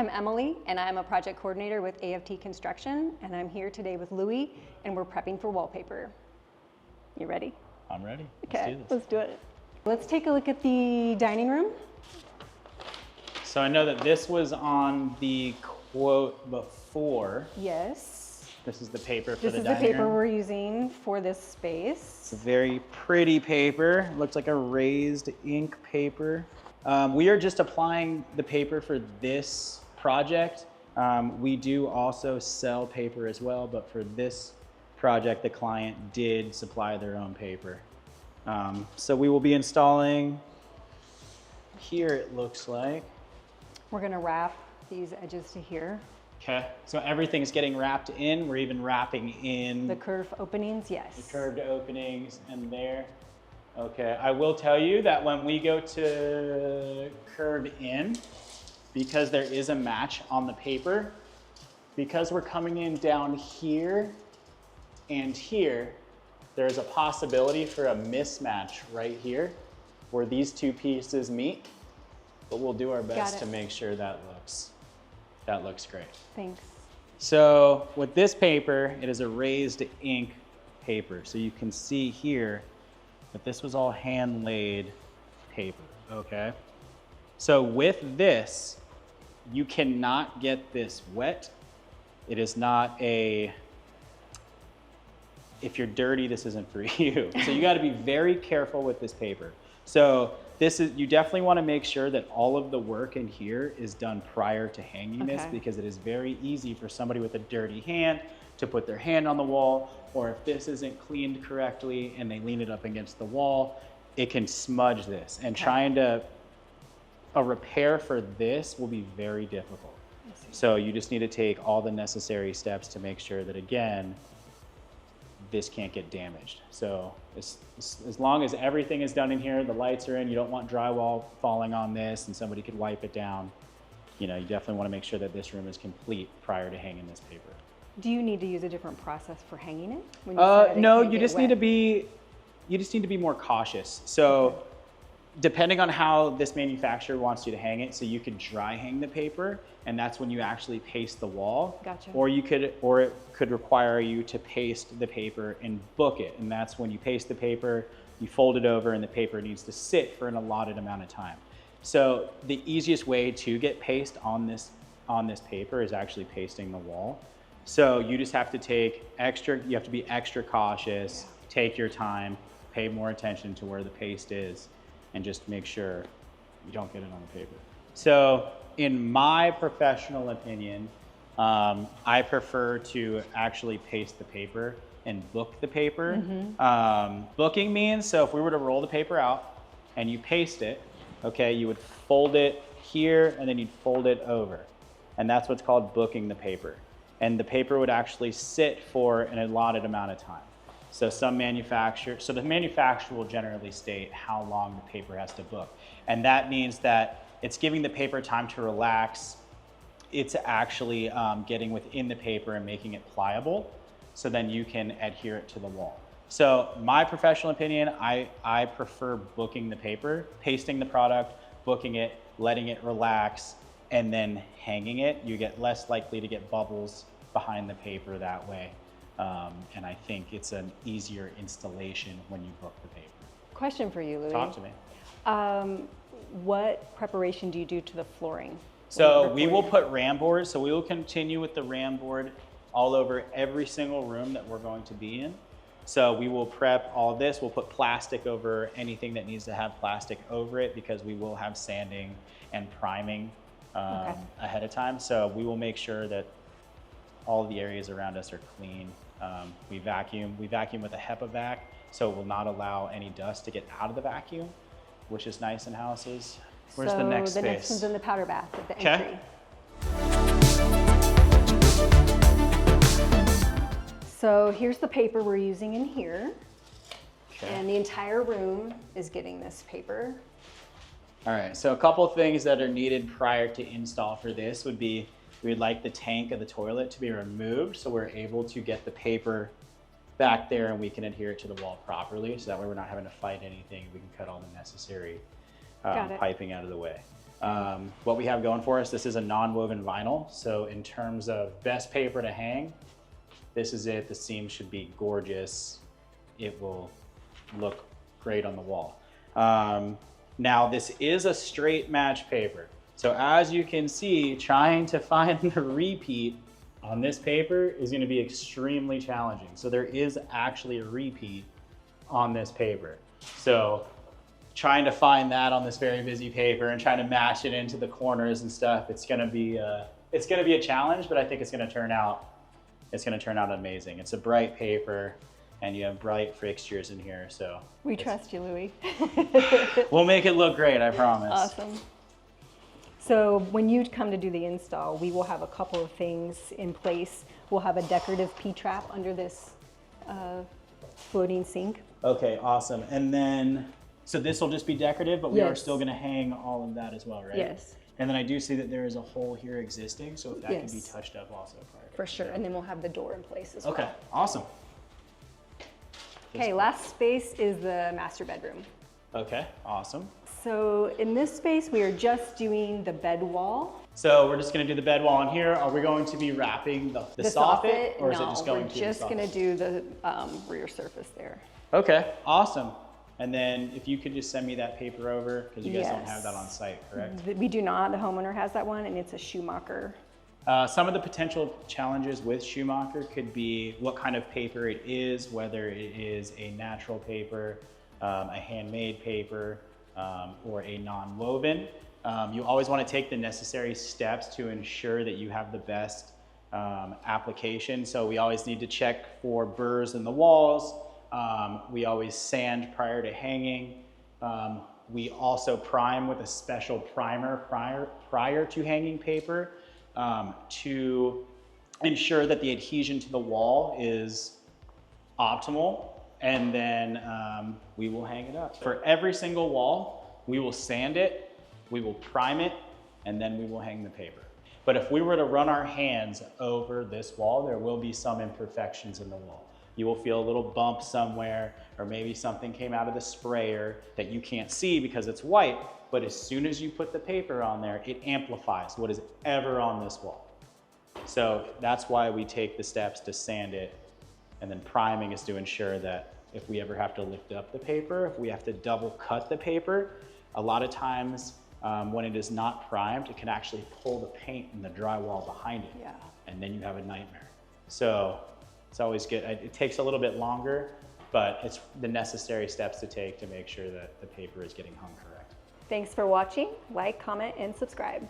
I'm Emily, and I'm a project coordinator with AFT Construction, and I'm here today with Louie, and we're prepping for wallpaper. You ready? I'm ready. Okay, let's do it. Let's take a look at the dining room. So I know that this was on the quote before. Yes. This is the paper for This the is dining the paper room. we're using for this space. It's a very pretty paper. Looks like a raised ink paper. We are just applying the paper for this project. We do also sell paper as well, but for this project, the client did supply their own paper. So we will be installing here, it looks like. We're gonna wrap these edges to here. Okay, so everything's getting wrapped in. We're even wrapping in The curved openings, yes. the curved openings and there. Okay, I will tell you that when we go to curve in, because there is a match on the paper, because we're coming in down here and here, there's a possibility for a mismatch right here where these two pieces meet, but we'll do our best to make sure that looks great. Thanks. So with this paper, it is a raised ink paper. So you can see here that this was all hand laid paper, okay? So with this, you cannot get this wet. It is not a, if you're dirty, this isn't for you. So you gotta be very careful with this paper. So you definitely wanna make sure that all of the work in here is done prior to hanging this, because it is very easy for somebody with a dirty hand to put their hand on the wall, or if this isn't cleaned correctly and they lean it up against the wall, it can smudge this. And trying to, a repair for this will be very difficult. So you just need to take all the necessary steps to make sure that, again, this can't get damaged. So as long as everything is done in here, the lights are in, you don't want drywall falling on this and somebody could wipe it down. You know, you definitely want to make sure that this room is complete prior to hanging this paper. Do you need to use a different process for hanging it? When you No, you just need to be more cautious. So depending on how this manufacturer wants you to hang it, so you could dry hang the paper, and that's when you actually paste the wall. Gotcha. Or it could require you to paste the paper and book it, and that's when you paste the paper, you fold it over, and the paper needs to sit for an allotted amount of time. So the easiest way to get paste on this paper is actually pasting the wall. So you just have to you have to be extra cautious, take your time, pay more attention to where the paste is, and just make sure you don't get it on the paper. So in my professional opinion, I prefer to actually paste the paper and book the paper. Booking means, so if we were to roll the paper out and you paste it, okay, you would fold it here and then you'd fold it over. And that's what's called booking the paper. And the paper would actually sit for an allotted amount of time. So the manufacturer will generally state how long the paper has to book. And that means that it's giving the paper time to relax. It's actually getting within the paper and making it pliable, so then you can adhere it to the wall. So my professional opinion, I prefer booking the paper, pasting the product, booking it, letting it relax, and then hanging it. You get less likely to get bubbles behind the paper that way. And I think it's an easier installation when you book the paper. Question for you, Louie. Talk to me. What preparation do you do to the flooring? So we will put ram boards. So we will continue with the ram board all over every single room that we're going to be in. So we will prep all this. We'll put plastic over anything that needs to have plastic over it, because we will have sanding and priming ahead of time. So we will make sure that all of the areas around us are clean. We vacuum with a HEPA vac, so it will not allow any dust to get out of the vacuum, which is nice in houses. Where's the next space? The next one's in the powder bath at the entry. So here's the paper we're using in here. And the entire room is getting this paper. All right, so a couple of things that are needed prior to install for this would be, we'd like the tank of the toilet to be removed so we're able to get the paper back there and we can adhere it to the wall properly, so that way we're not having to fight anything. We can cut all the necessary piping out of the way. What we have going for us, this is a non-woven vinyl. So in terms of best paper to hang, this is it. The seam should be gorgeous. It will look great on the wall. Now this is a straight match paper. So as you can see, trying to find the repeat on this paper is going to be extremely challenging. So there is actually a repeat on this paper. So trying to find that on this very busy paper and trying to match it into the corners and stuff, it's going to be a challenge, but I think it's going to turn out amazing. It's a bright paper and you have bright fixtures in here, so we trust you, Louie. We'll make it look great, I promise. Awesome. So when you come to do the install, we will have a couple of things in place. We'll have a decorative P-trap under this floating sink. Okay, awesome. And then, so this will just be decorative, but we are Yes. still gonna hang all of that as well, right? Yes. And then I do see that there is a hole here existing, so if that can be Yes. touched up also prior. For sure, and then we'll have the door in place as well. Okay, awesome. Okay, last space is the master bedroom. Okay, awesome. So in this space, we are just doing the bed wall. So we're just gonna do the bed wall in here. Are we going to be wrapping the soffit, or is it just going to we're just the gonna soffit? do the rear surface there. Okay, awesome. And then if you could just send me that paper over, because you guys don't have that Yes. on site, correct? We do not, the homeowner has that one, and it's a Schumacher. Some of the potential challenges with Schumacher could be what kind of paper it is, whether it is a natural paper, a handmade paper, or a non-woven. You always want to take the necessary steps to ensure that you have the best application. So we always need to check for burrs in the walls. We always sand prior to hanging. We also prime with a special primer prior to hanging paper to ensure that the adhesion to the wall is optimal, and then we will hang it up. For every single wall, we will sand it, we will prime it, and then we will hang the paper. But if we were to run our hands over this wall, there will be some imperfections in the wall. You will feel a little bump somewhere, or maybe something came out of the sprayer that you can't see because it's white, but as soon as you put the paper on there, it amplifies what is ever on this wall. So that's why we take the steps to sand it, and then priming is to ensure that if we ever have to lift up the paper, if we have to double cut the paper, a lot of times when it is not primed, it can actually pull the paint in the drywall behind it. Yeah. And then you have a nightmare. So it's always good. It takes a little bit longer, but it's the necessary steps to take to make sure that the paper is getting hung correct. Thanks for watching. Like, comment, and subscribe.